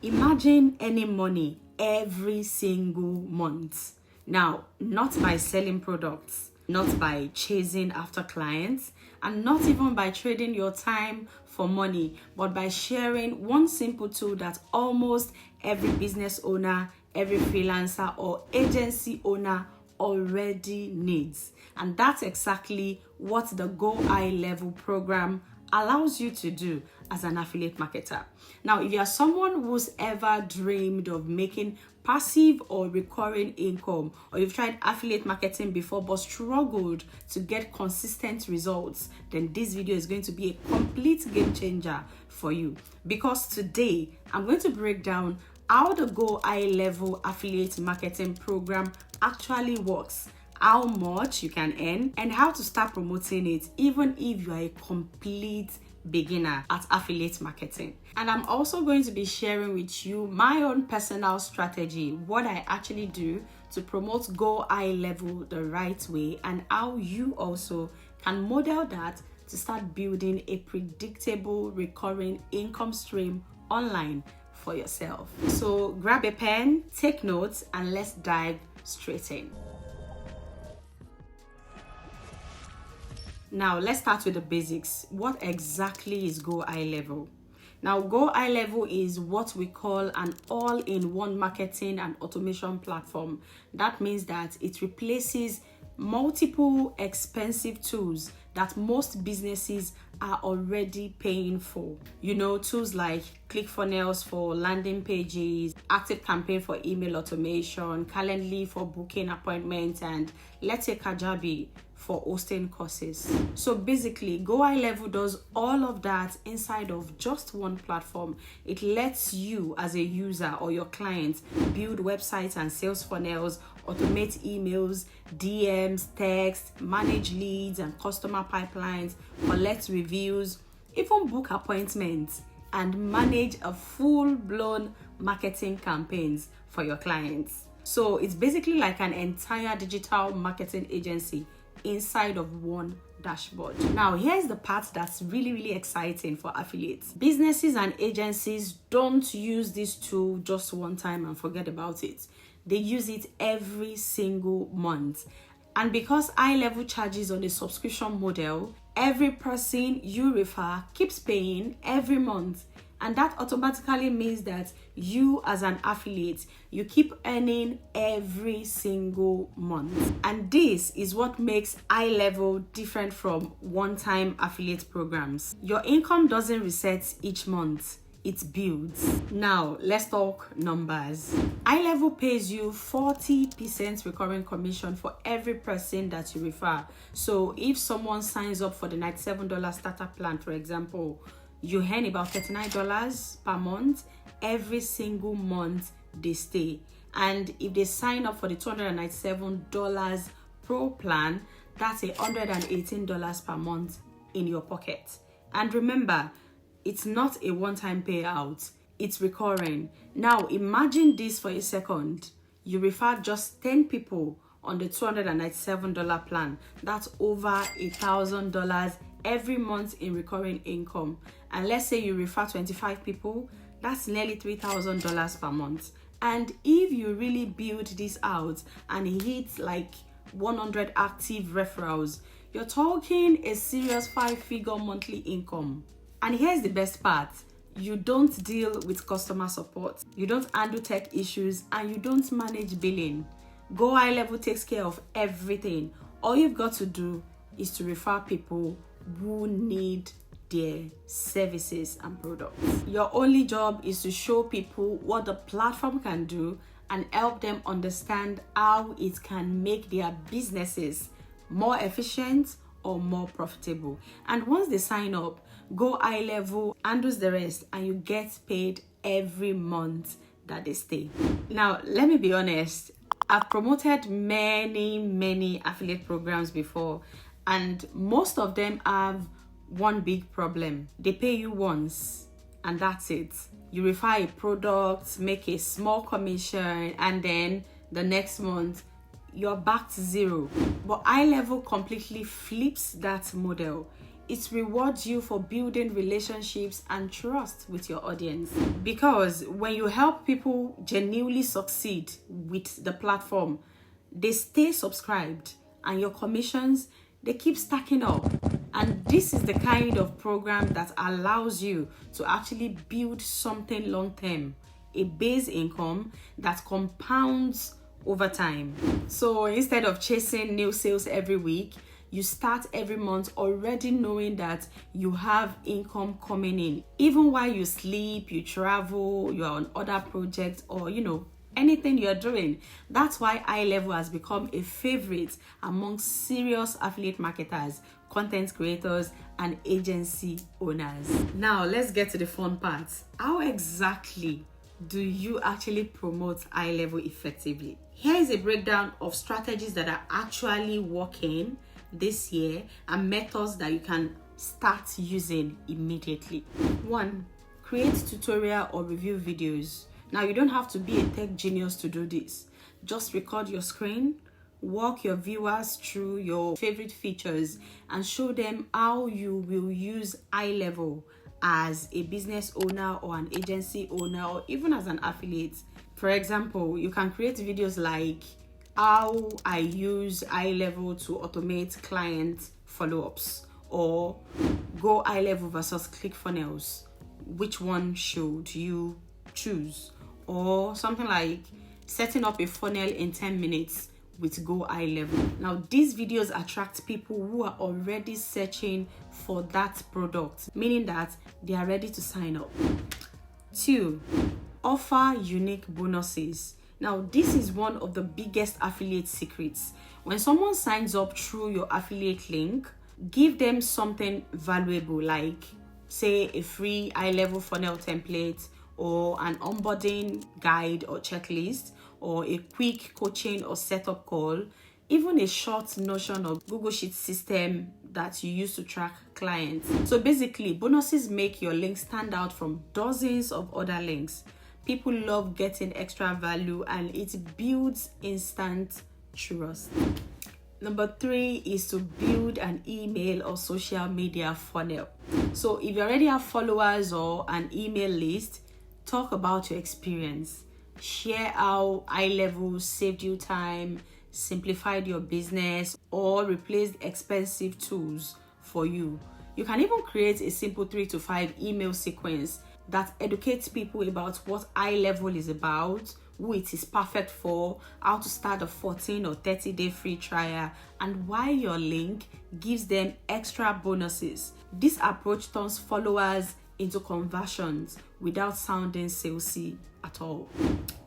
Imagine earning money every single month. Now, not by selling products, not by chasing after clients, and not even by trading your time for money, but by sharing one simple tool that almost every business owner, every freelancer, or agency owner already needs. And that's exactly what the Go Highlevel program allows you to do as an affiliate marketer. Now, if you are someone who's ever dreamed of making passive or recurring income, or you've tried affiliate marketing before but struggled to get consistent results, then this video is going to be a complete game changer for you. Because today, I'm going to break down how the Go Highlevel affiliate marketing program actually works, how much you can earn, and how to start promoting it even if you are a complete beginner at affiliate marketing. And I'm also going to be sharing with you my own personal strategy, what I actually do to promote Go Highlevel the right way, and how you also can model that to start building a predictable recurring income stream online for yourself. So grab a pen, take notes, and let's dive straight in. Now, let's start with the basics. What exactly is Go Highlevel? Now, Go Highlevel is what we call an all-in-one marketing and automation platform. That means that it replaces multiple expensive tools that most businesses are already paying for. You know, tools like ClickFunnels for landing pages, ActiveCampaign for email automation, Calendly for booking appointments, and let's say Ajadi for hosting courses. So basically, Go Highlevel does all of that inside of just one platform. It lets you as a user or your clients build websites and sales funnels, automate emails, DMs, text, manage leads and customer pipelines, collect reviews, even book appointments, and manage a full-blown marketing campaigns for your clients. So it's basically like an entire digital marketing agency inside of one dashboard. Now, here's the part that's really exciting for affiliates. Businesses and agencies don't use this tool just one time and forget about it. They use it every single month. And because Highlevel charges on a subscription model, every person you refer keeps paying every month. And that automatically means that you as an affiliate, you keep earning every single month. And this is what makes Highlevel different from one-time affiliate programs. Your income doesn't reset each month, it builds. Now, let's talk numbers. Highlevel pays you 40% recurring commission for every person that you refer. So if someone signs up for the $97 starter plan, for example, you earn about $39 per month every single month they stay. And if they sign up for the $297 pro plan, that's $118 per month in your pocket. And remember, it's not a one-time payout, it's recurring. Now imagine this for a second. You refer just 10 people on the $297 plan. That's over $1,000 every month in recurring income. And let's say you refer 25 people, that's nearly $3,000 per month. And if you really build this out and hit like 100 active referrals, you're talking a serious 5-figure monthly income. And here's the best part. You don't deal with customer support, you don't handle tech issues, and you don't manage billing. Go Highlevel takes care of everything. All you've got to do is to refer people who need their services and products. Your only job is to show people what the platform can do and help them understand how it can make their businesses more efficient or more profitable. And once they sign up, Go Highlevel handles the rest and you get paid every month that they stay. Now, let me be honest, I've promoted many affiliate programs before, and most of them have one big problem. They pay you once and that's it. You refer a product, make a small commission, and then the next month you're back to zero. But Highlevel completely flips that model. it rewards you for building relationships and trust with your audience. Because when you help people genuinely succeed with the platform, they stay subscribed and your commissions, they keep stacking up. And this is the kind of program that allows you to actually build something long-term, a base income that compounds over time. So instead of chasing new sales every week, you start every month already knowing that you have income coming in. Even while you sleep, you travel, you're on other projects, or anything you're doing. That's why Highlevel has become a favorite among serious affiliate marketers, content creators, and agency owners. Now let's get to the fun part. How exactly do you actually promote Highlevel effectively? Here is a breakdown of strategies that are actually working this year and methods that you can start using immediately. 1. Create tutorial or review videos. Now, you don't have to be a tech genius to do this. Just record your screen, walk your viewers through your favorite features, and show them how you will use Highlevel as a business owner or an agency owner, or even as an affiliate. For example, you can create videos like how I use Highlevel to automate client follow-ups, or Go Highlevel versus ClickFunnels. Which one should you choose? Or something like setting up a funnel in 10 minutes with Go Highlevel. Now, these videos attract people who are already searching for that product, meaning that they are ready to sign up. 2. Offer unique bonuses. Now, this is one of the biggest affiliate secrets. When someone signs up through your affiliate link, give them something valuable, like say a free Highlevel funnel template, or an onboarding guide or checklist, or a quick coaching or setup call, even a short Notion or Google Sheets system that you use to track clients. So basically, bonuses make your link stand out from dozens of other links. People love getting extra value, and it builds instant trust. Number 3 is to build an email or social media funnel. So if you already have followers or an email list, talk about your experience. Share how Highlevel saved you time, simplified your business, or replaced expensive tools for you. You can even create a simple 3 to 5 email sequence that educates people about what Highlevel is about, who it is perfect for, how to start a 14 or 30-day free trial, and why your link gives them extra bonuses. This approach turns followers into conversions without sounding salesy at all.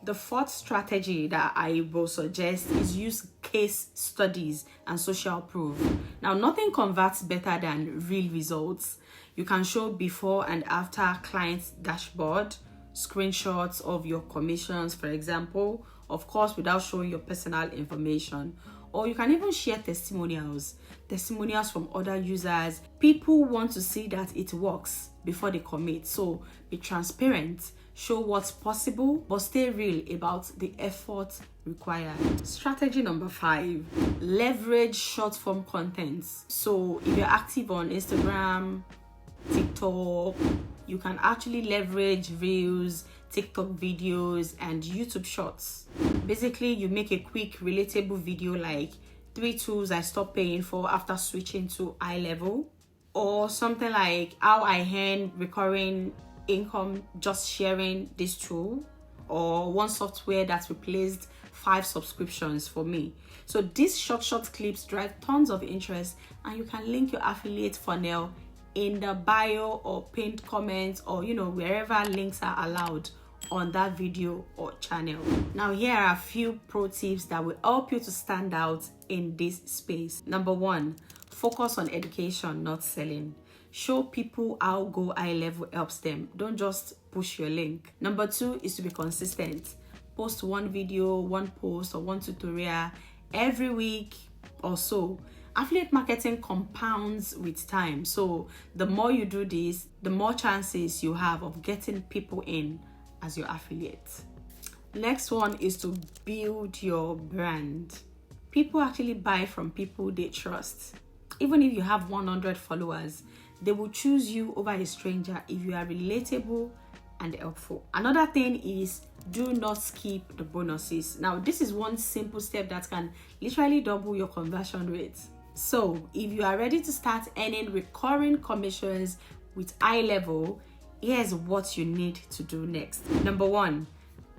The 4th strategy that I will suggest is use case studies and social proof. Now, nothing converts better than real results. You can show before and after clients' dashboard, screenshots of your commissions, for example, of course, without showing your personal information. Or you can even share testimonials from other users. People want to see that it works before they commit. So be transparent, show what's possible, but stay real about the effort required. Strategy number 5, leverage short form content. So if you're active on Instagram, TikTok, you can actually leverage Reels, TikTok videos, and YouTube Shorts. Basically, you make a quick, relatable video like 3 tools I stopped paying for after switching to Highlevel, or something like how I earn recurring income just sharing this tool, or one software that replaced 5 subscriptions for me. So these short clips drive tons of interest, and you can link your affiliate funnel in the bio or pinned comments, or wherever links are allowed on that video or channel. Now, here are a few pro tips that will help you to stand out in this space. Number 1, focus on education, not selling. Show people how Go Highlevel helps them. Don't just push your link. Number 2 is to be consistent. Post one video, one post, or one tutorial every week or so. Affiliate marketing compounds with time. So the more you do this, the more chances you have of getting people in as your affiliate. Next one is to build your brand. People actually buy from people they trust. Even if you have 100 followers, They will choose you over a stranger if you are relatable and helpful. Another thing is, do not skip the bonuses. Now, this is one simple step that can literally double your conversion rate. So if you are ready to start earning recurring commissions with Highlevel, here's what you need to do next. Number one,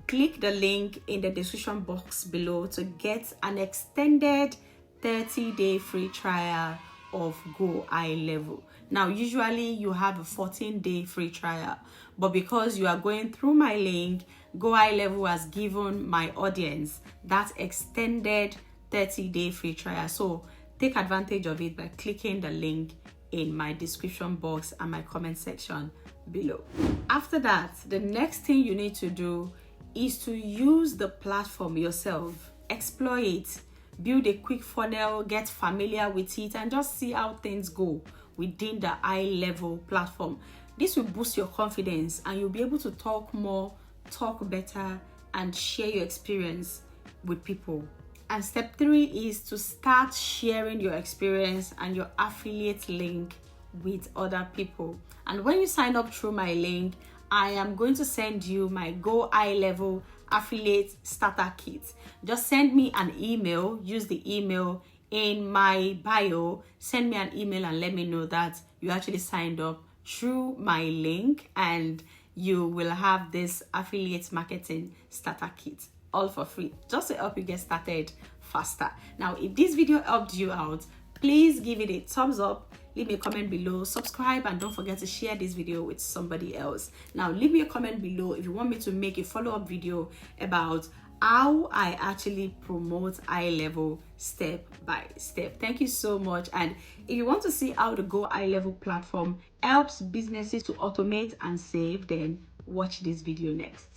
click the link in the description box below to get an extended 30-day free trial of Go Highlevel. Now, usually you have a 14-day free trial, but because you are going through my link, Go Highlevel has given my audience that extended 30-day free trial. So take advantage of it by clicking the link in my description box and my comment section below. After that, the next thing you need to do is to use the platform yourself, explore it, build a quick funnel, get familiar with it, and just see how things go within the Highlevel platform. This will boost your confidence and you'll be able to talk more, talk better, and share your experience with people. And step 3 is to start sharing your experience and your affiliate link with other people. And when you sign up through my link, I am going to send you my Go Highlevel affiliate starter kit. Just send me an email, use the email in my bio, send me an email and let me know that you actually signed up through my link, and you will have this affiliate marketing starter kit all for free, just to help you get started faster. Now, if this video helped you out, please give it a thumbs up, leave me a comment below, subscribe, and don't forget to share this video with somebody else. Now, leave me a comment below if you want me to make a follow-up video about how I actually promote Highlevel step by step. Thank you so much. And if you want to see how the Go Highlevel platform helps businesses to automate and save, then watch this video next.